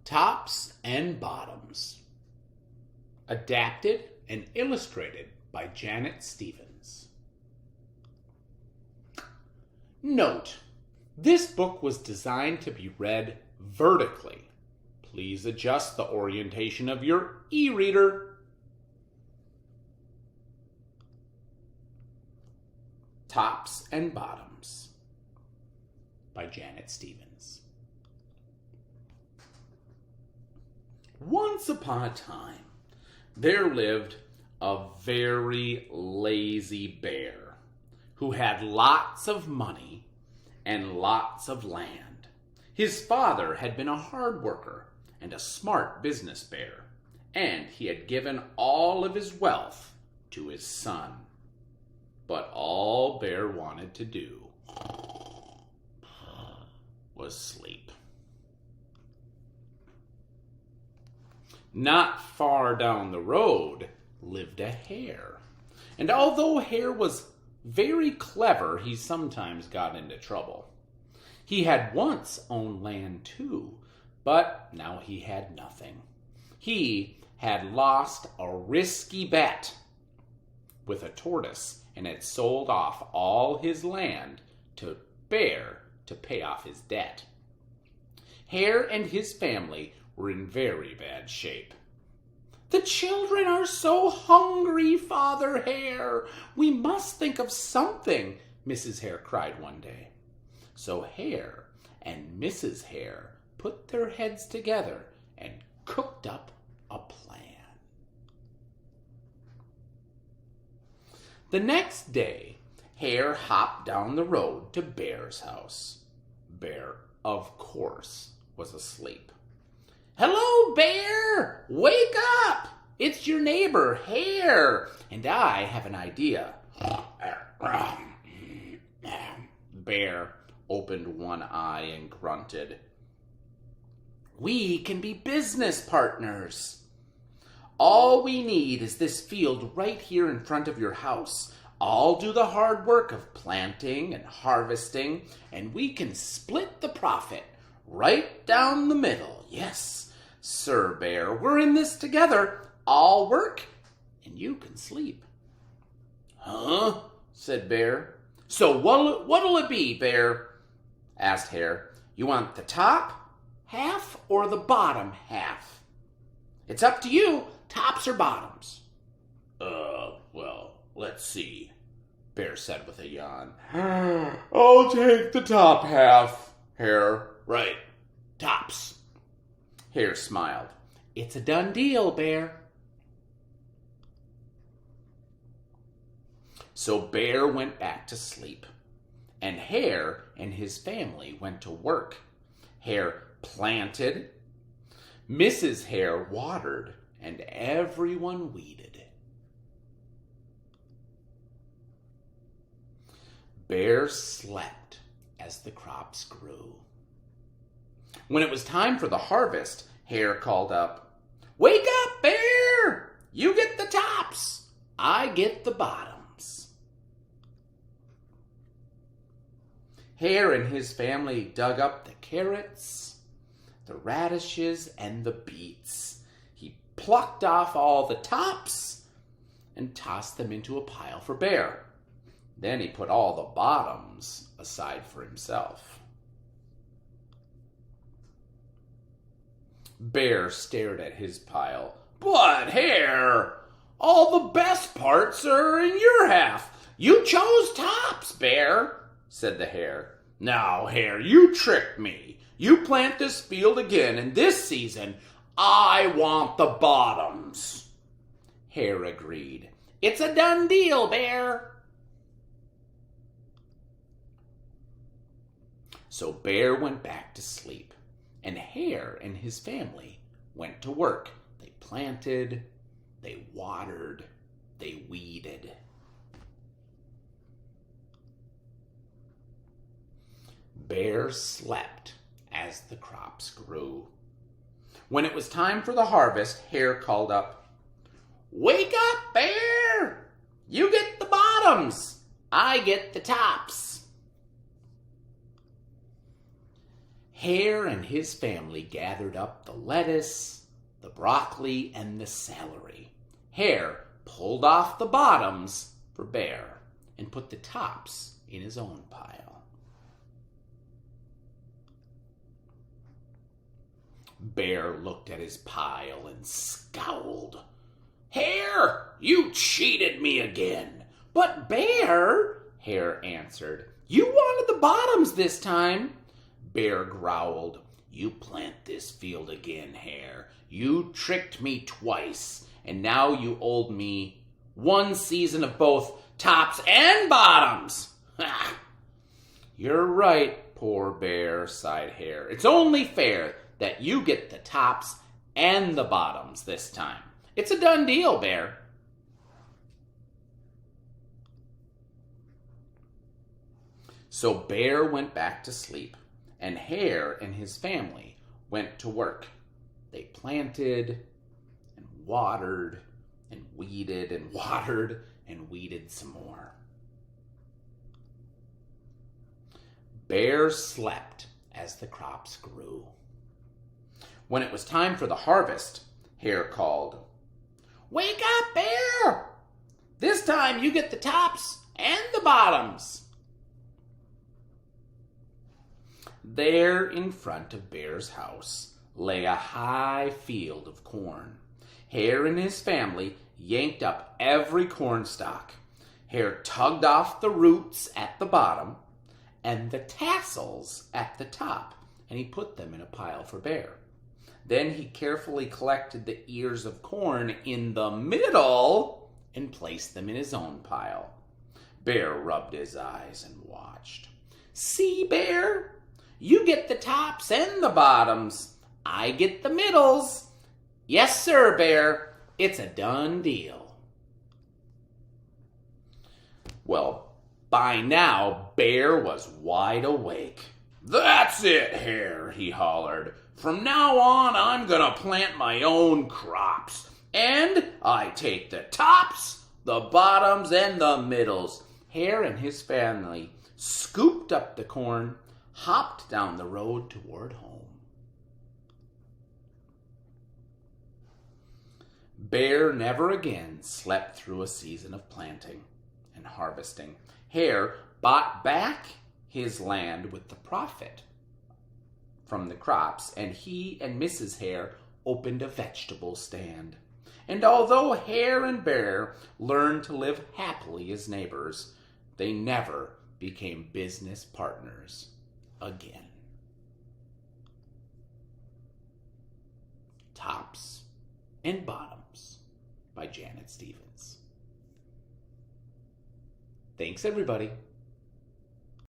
Tops and Bottoms. Adapted and illustrated by Janet Stevens. Note: this book was designed to be read vertically. Please adjust the orientation of your e-reader. Tops and Bottoms by Janet Stevens. Once upon a time, there lived a very lazy bear who had lots of money and lots of land. His father had been a hard worker and a smart business bear, and he had given all of his wealth to his son. But all Bear wanted to do was sleep. Not far down the road lived a hare, and although Hare was very clever, he sometimes got into trouble. He had once owned land too, but now he had nothing. He had lost a risky bet with a tortoise and had sold off all his land to Bear to pay off his debt. Hare and his family were in very bad shape. "The children are so hungry, Father Hare. We must think of something," Mrs. Hare cried one day. So Hare and Mrs. Hare put their heads together and cooked up a plan. The next day, Hare hopped down the road to Bear's house. Bear, of course, was asleep. "Hello, Bear! Wake up! It's your neighbor, Hare, and I have an idea." Bear opened one eye and grunted. "We can be business partners. All we need is this field right here in front of your house. I'll do the hard work of planting and harvesting, and we can split the profit right down the middle. Yes, Sir Bear, we're in this together. I'll work, and you can sleep." "Huh?" said Bear. "So what'll it be, Bear?" asked Hare. "You want the top half or the bottom half?" "It's up to you, tops or bottoms." Well, let's see," Bear said with a yawn. "I'll take the top half, Hare." "Right, tops." Hare smiled. "It's a done deal, Bear." So Bear went back to sleep, and Hare and his family went to work. Hare planted, Mrs. Hare watered, and everyone weeded. Bear slept as the crops grew. When it was time for the harvest, Hare called up, "Wake up, Bear! You get the tops, I get the bottoms." Hare and his family dug up the carrots, the radishes, and the beets. He plucked off all the tops and tossed them into a pile for Bear. Then he put all the bottoms aside for himself. Bear stared at his pile. "But, Hare, all the best parts are in your half. You chose tops, Bear," said the hare. "Now, Hare, you tricked me. You plant this field again, and this season, I want the bottoms." Hare agreed. "It's a done deal, Bear." So Bear went back to sleep, and Hare and his family went to work. They planted, they watered, they weeded. Bear slept as the crops grew. When it was time for the harvest, Hare called up, "Wake up, Bear! You get the bottoms, I get the tops." Hare and his family gathered up the lettuce, the broccoli, and the celery. Hare pulled off the bottoms for Bear and put the tops in his own pile. Bear looked at his pile and scowled. "Hare, you cheated me again." "But Bear," Hare answered, "you wanted the bottoms this time." Bear growled, "You plant this field again, Hare. You tricked me twice, and now you owe me one season of both tops and bottoms." "Ha! You're right, poor Bear," sighed Hare. "It's only fair that you get the tops and the bottoms this time. It's a done deal, Bear." So Bear went back to sleep, and Hare and his family went to work. They planted and watered and weeded and watered and weeded some more. Bear slept as the crops grew. When it was time for the harvest, Hare called, "Wake up, Bear! This time you get the tops and the bottoms." There in front of Bear's house lay a high field of corn. Hare and his family yanked up every corn stalk. Hare tugged off the roots at the bottom and the tassels at the top, and he put them in a pile for Bear. Then he carefully collected the ears of corn in the middle and placed them in his own pile. Bear rubbed his eyes and watched. "See, Bear? You get the tops and the bottoms. I get the middles. Yes, sir, Bear. It's a done deal." Well, by now, Bear was wide awake. "That's it, Hare," he hollered. "From now on, I'm gonna plant my own crops. And I take the tops, the bottoms, and the middles." Hare and his family scooped up the corn, hopped down the road toward home. Bear never again slept through a season of planting and harvesting. Hare bought back his land with the profit from the crops, and he and Mrs. Hare opened a vegetable stand. And although Hare and Bear learned to live happily as neighbors, they never became business partners again. Tops and Bottoms by Janet Stevens. Thanks, everybody.